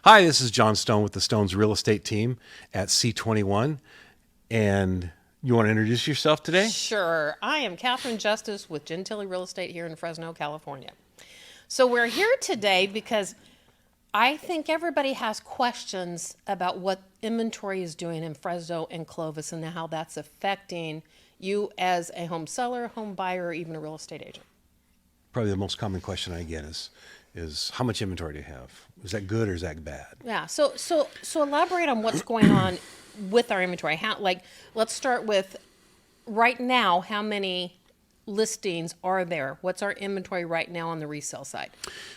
Hi, this is John Stone with the Stone's real estate team at C21. And you want to introduce yourself today? Sure. I am Catherine Justice with Gentili Real Estate here in Fresno, California. So we're here today because I think everybody has questions about what inventory is doing in Fresno and Clovis and how that's affecting you as a home seller, home buyer, or even a real estate agent. Probably the most common question I get is how much inventory do you have? Is that good or is that bad? Yeah. So elaborate on what's going on with our inventory. Let's start with right now. How many listings are there? What's our inventory right now on the resale side?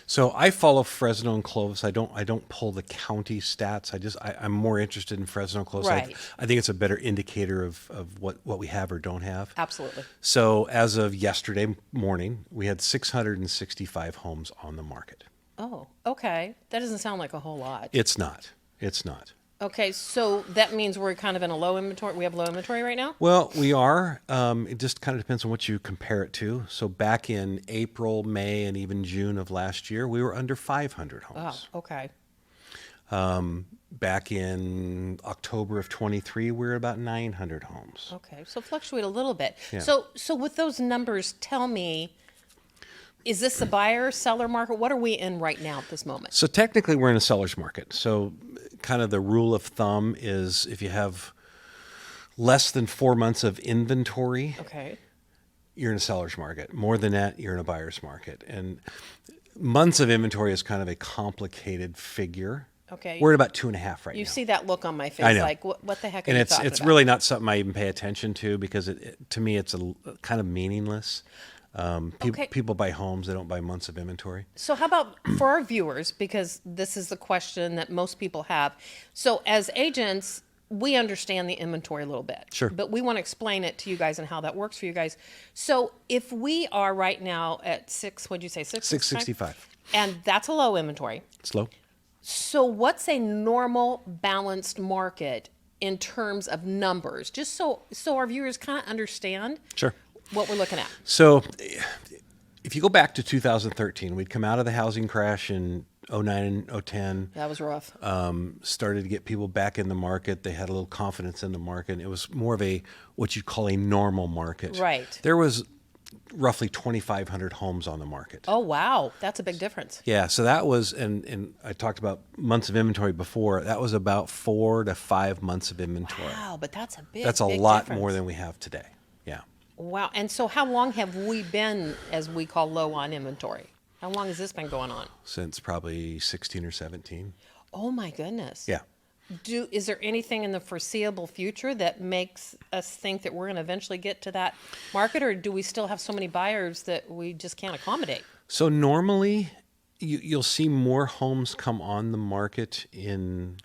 So I follow Fresno and Clovis. I don't pull the county stats. I'm more interested in Fresno and Clovis. Right. I think it's a better indicator of what we have or don't have. Absolutely. So as of yesterday morning, we had 665 homes on the market. Oh, okay. That doesn't sound like a whole lot. It's not. It's not. Okay, so that means we're kind of in a low inventory. We have low inventory right now? Well, we are. It just kind of depends on what you compare it to. So back in April, May, and even June of last year, we were under 500 homes. Oh, okay. Back in October of 23, we were about 900 homes. Okay, so fluctuate a little bit. Yeah. So with those numbers, tell me, is this a buyer, seller market? What are we in right now at this moment? So technically, we're in a seller's market. So kind of the rule of thumb is if you have less than 4 months of inventory, Okay. you're in a seller's market. More than that, you're in a buyer's market. And months of inventory is kind of a complicated figure. Okay. We're at about 2.5 right now. You see that look on my face, I know. like, what the heck are And you it's talking it's about? really not something I even pay attention to because to me it's kind of meaningless. Okay. People buy homes; they don't buy months of inventory. So how about for our viewers, because this is the question that most people have. So as agents, we understand the inventory a little bit. Sure. But we want to explain it to you guys and how that works for you guys. So if we are right now at what'd you say, 665. And that's a low inventory. It's low. So what's a normal balanced market in terms of numbers? Just so our viewers kind of understand Sure. what we're looking at. So, if you go back to 2013, we'd come out of the housing crash in 09 and 010. That was rough. Started to get people back in the market. They had a little confidence in the market. It was more of what you'd call a normal market. Right. There was roughly 2,500 homes on the market. Oh, wow. That's a big difference. Yeah, so that was, and I talked about months of inventory before. That was about 4 to 5 months of inventory. Wow, but that's a big That's a big lot difference. more than we have today. Yeah. Wow. And so how long have we been, as we call, low on inventory? How long has this been going on? Since probably 16 or 17. Oh, my goodness. Yeah. Is there anything in the foreseeable future that makes us think that we're going to eventually get to that market, or do we still have so many buyers that we just can't accommodate? So normally, you'll see more homes come on the market in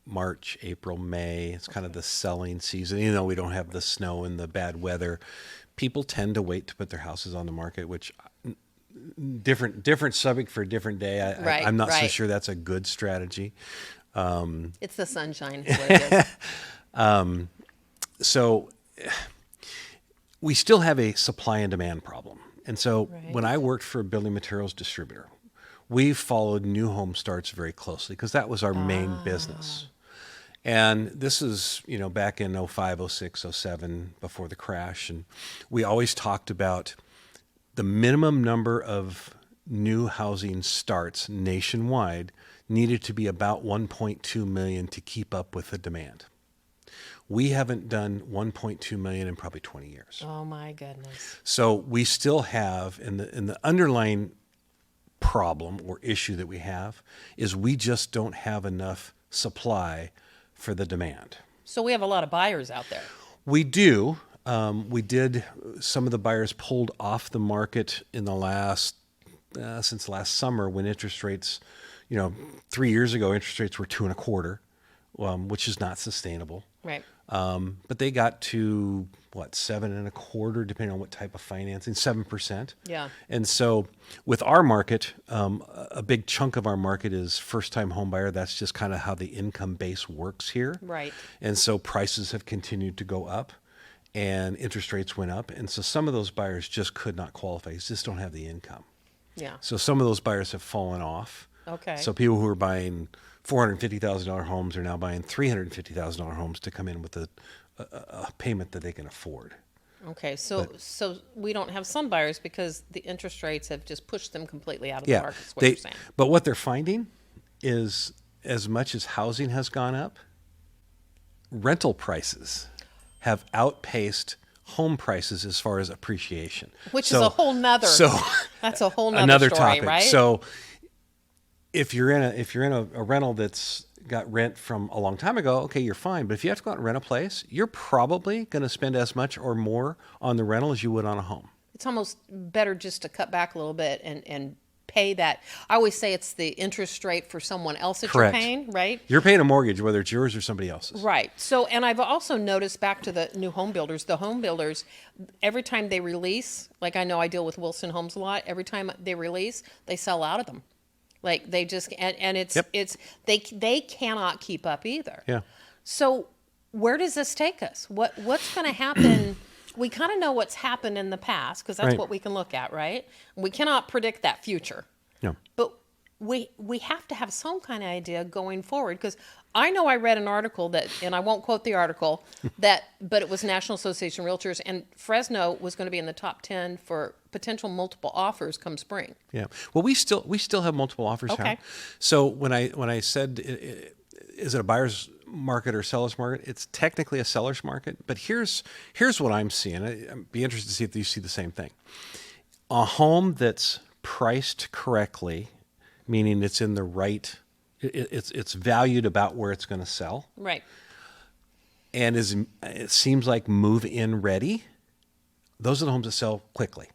March, April, May. It's kind of the selling season. You know, we don't have the snow and the bad weather. People tend to wait to put their houses on the market, which different subject for a different day. I'm not so Right. sure that's a good strategy. It's the sunshine. Is what it is. So we still have a supply and demand problem. And so Right. when I worked for a building materials distributor, we followed new home starts very closely because that was our main business. And this is, back in 05, 06, 07, before the crash. And we always talked about the minimum number of new housing starts nationwide needed to be about 1.2 million to keep up with the demand. We haven't done 1.2 million in probably 20 years. Oh, my goodness. So we still have, in the underlying problem or issue that we have is we just don't have enough supply for the demand. So we have a lot of buyers out there. We do. Some of the buyers pulled off the market in the since last summer when interest rates, 3 years ago, interest rates were 2.25, which is not sustainable. Right. But they got to 7.25, depending on what type of financing, 7%. Yeah. And so with our market, a big chunk of our market is first-time home buyer. That's just kind of how the income base works here. Right. And so prices have continued to go up and interest rates went up. And so some of those buyers just could not qualify. They just don't have the income. Yeah. So some of those buyers have fallen off. Okay. So people who are buying $450,000 homes are now buying $350,000 homes to come in with a payment that they can afford. Okay, so we don't have some buyers because the interest rates have just pushed them completely out of the Yeah, market, is what you're saying. but what they're finding is as much as housing has gone up, rental prices have outpaced home prices as far as appreciation. Which is a whole nother, that's a whole nother another story, topic. right? So if you're in a rental that's got rent from a long time ago, okay, you're fine. But if you have to go out and rent a place, you're probably going to spend as much or more on the rental as you would on a home. It's almost better just to cut back a little bit and pay that. I always say it's the interest rate for someone else that Correct. you're paying, right? You're paying a mortgage, whether it's yours or somebody else's. Right. So, and I've also noticed back to the new home builders, every time they release, like I know I deal with Wilson Homes a lot, every time they release, they sell out of them. Like they just, and it's, Yep. they cannot keep up either. Yeah. So where does this take us? What's going to happen? We kind of know what's happened in the past because that's Right. what we can look at, right? We cannot predict that future. No. But we have to have some kind of idea going forward because I know I read an article that, and I won't quote the article, but it was National Association of Realtors, and Fresno was going to be in the top 10 for potential multiple offers come spring. Yeah. Well, we still have multiple offers. Okay. Now. So when I said, is it a buyer's market or seller's market? It's technically a seller's market. But here's what I'm seeing. I'd be interested to see if you see the same thing. A home that's priced correctly, meaning it's in the right, it's valued about where it's going to sell, Right. and it seems like move-in ready. Those are the homes that sell quickly.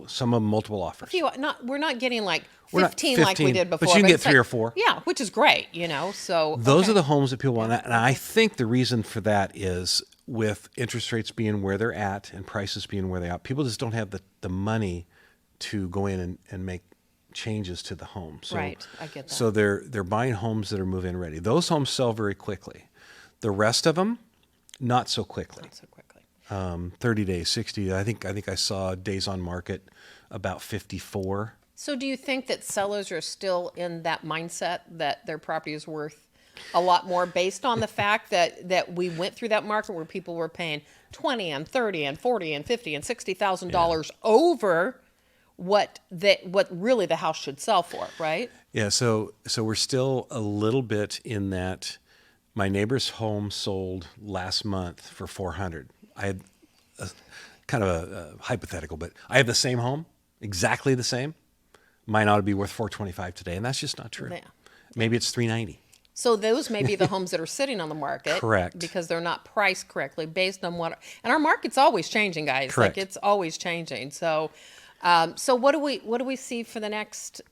Some of them multiple offers. We're not getting like We're not 15 like we 15, did before. but you can get it's 3 like- or 4. Yeah, which is great, So Those okay. are the homes that people want. And I think the reason for that is with interest rates being where they're at and prices being where they're at, people just don't have the money to go in and make changes to the home. So, Right, I get that. So they're buying homes that are move-in ready. Those homes sell very quickly. The rest of them, not so quickly. Not so quickly. 30 days, 60. I think I saw days on market about 54. So do you think that sellers are still in that mindset that their property is worth a lot more based on the fact that we went through that market where people were paying $20 and $30 and $40 and $50 and $60,000 over what really the house should sell for, right? Yeah, so we're still a little bit in that. My neighbor's home sold last month for $400. I had kind of a hypothetical, but I have the same home, exactly the same. Mine ought to be worth $425 today, and that's just not true. Yeah. Maybe it's $390. So those may be the homes that are sitting on the market. Correct. Because they're not priced correctly based on and our market's always changing, guys. Correct. Like it's always changing. So, so what do we see for the next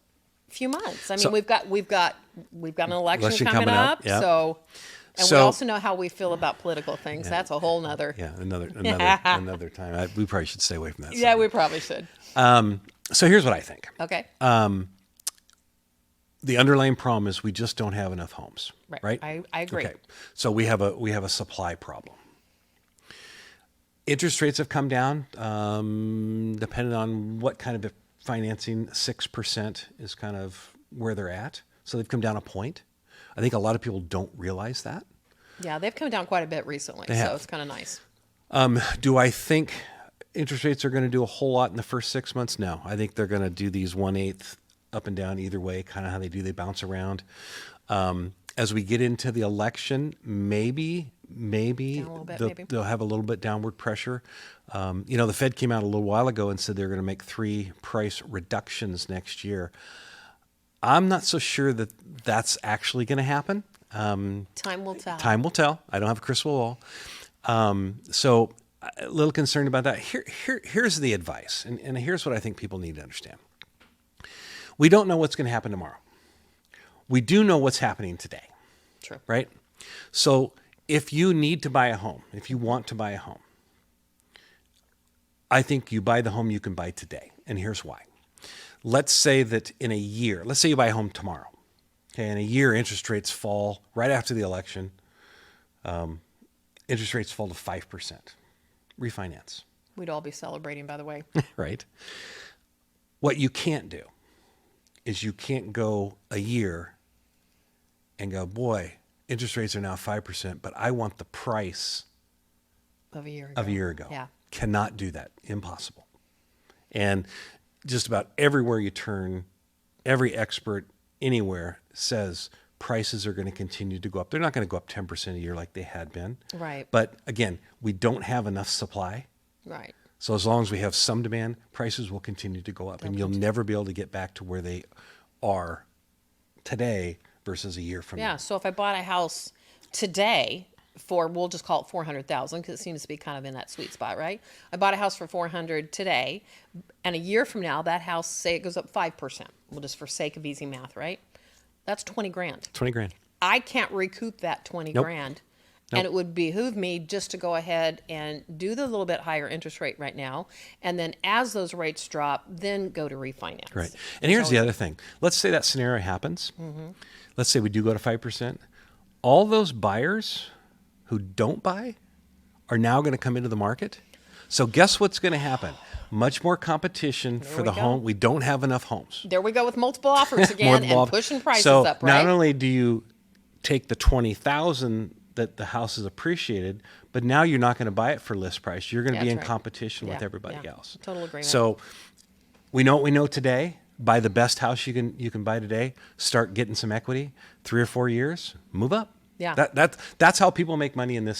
few months? I mean, So- we've got an election Election coming coming up, up. yeah. So, and we So- also know how we feel about political things. That's a whole nother. Yeah, another time. We probably should stay away from that. Yeah, we probably should. So here's what I think. Okay. The underlying problem is we just don't have enough homes. Right. I agree. Okay. So we have a supply problem. Interest rates have come down, depending on what kind of financing. 6% is kind of where they're at. So they've come down a point. I think a lot of people don't realize that. Yeah, they've come down quite a bit recently, They so have. it's kind of nice. Do I think interest rates are going to do a whole lot in the first 6 months? No. I think they're going to do these 1/8 up and down either way, kind of how they do. They bounce around. As we get into the election, maybe Down a little bit, maybe. they'll have a little bit downward pressure. The Fed came out a little while ago and said they're going to make 3 price reductions next year. I'm not so sure that that's actually going to happen. Time will tell. Time will tell. I don't have a crystal ball. So a little concerned about that. Here's the advice, and here's what I think people need to understand. We don't know what's going to happen tomorrow. We do know what's happening today, True. right? So if you need to buy a home, if you want to buy a home, I think you buy the home you can buy today, and here's why. Let's say that in a year, let's say you buy a home tomorrow. Okay, in a year, interest rates fall right after the election. Interest rates fall to 5%. Refinance, We'd all be celebrating, by the way. right? What you can't do is you can't go a year and go, boy, interest rates are now 5%, but I want the price Of a year ago. of a year ago. Yeah. Cannot do that. Impossible. And just about everywhere you turn, every expert anywhere says prices are going to continue to go up. They're not going to go up 10% a year like they had been. Right. But again, we don't have enough supply. Right. So as long as we have some demand, prices will continue to go up. And you'll never be able to get back to where they are today versus a year from Yeah. now. So if I bought a house today for, we'll just call it 400,000 because it seems to be kind of in that sweet spot, right? I bought a house for 400 today, and a year from now, that house, say it goes up 5%. Well, just for sake of easy math, right? That's 20 grand. 20 grand. I can't recoup that 20 Nope. grand. Nope. And it would behoove me just to go ahead and do the little bit higher interest rate right now. And then as those rates drop, then go to refinance. Right. And here's the other thing. Let's say that scenario happens. Let's say we do go to 5%. All those buyers who don't buy are now going to come into the market. So guess what's going to happen? Much more competition for the we go. home. We don't have enough homes. There we go with multiple offers again and Multiple- pushing prices so up, right? not only do you take the 20,000 that the house is appreciated, but now you're not going to buy it for list price. You're going to be That's in right. competition with Yeah, everybody yeah. else. Total agreement. So we know what we know today. Buy the best house you can buy today. Start getting some equity. 3 or 4 years, move up. Yeah. That's how people make money in the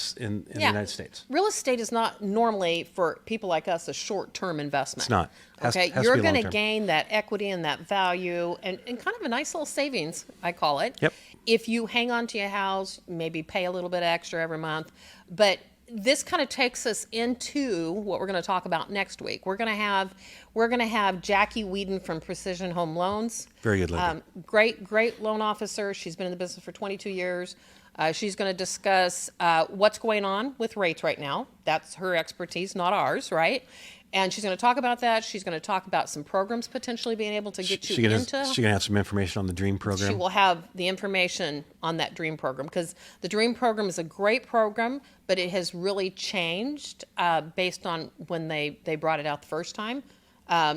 United States. Real estate is not normally for people like us a short-term investment. It's not. Has Okay, to you're be going to long-term. gain that equity and that value and kind of a nice little savings, I call it. Yep. If you hang on to your house, maybe pay a little bit extra every month. But this kind of takes us into what we're going to talk about next week. We're going to have Jackie Whedon from Precision Home Loans. Very good lady. Great loan officer. She's been in the business for 22 years. She's going to discuss what's going on with rates right now. That's her expertise, not ours, right? And she's going to talk about that. She's going to talk about some programs potentially being able to get you into. She's going to have some information on the DREAM program. She will have the information on that DREAM program because the DREAM program is a great program, but it has really changed based on when they brought it out the first time.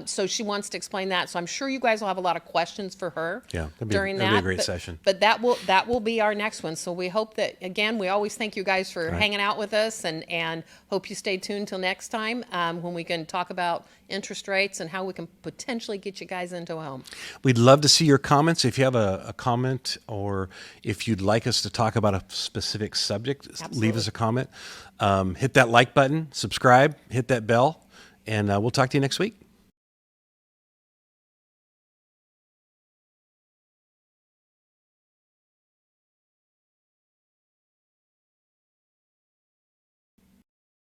So she wants to explain that. So I'm sure you guys will have a lot of questions for her during that. That'd be a great session. But that will be our next one. So we hope that, again, we always thank you guys for hanging out with us and hope you stay tuned till next time when we can talk about interest rates and how we can potentially get you guys into a home. We'd love to see your comments. If you have a comment or if you'd like us to talk about a specific subject, leave us a comment. Hit that like button, subscribe, hit that bell, and we'll talk to you next week.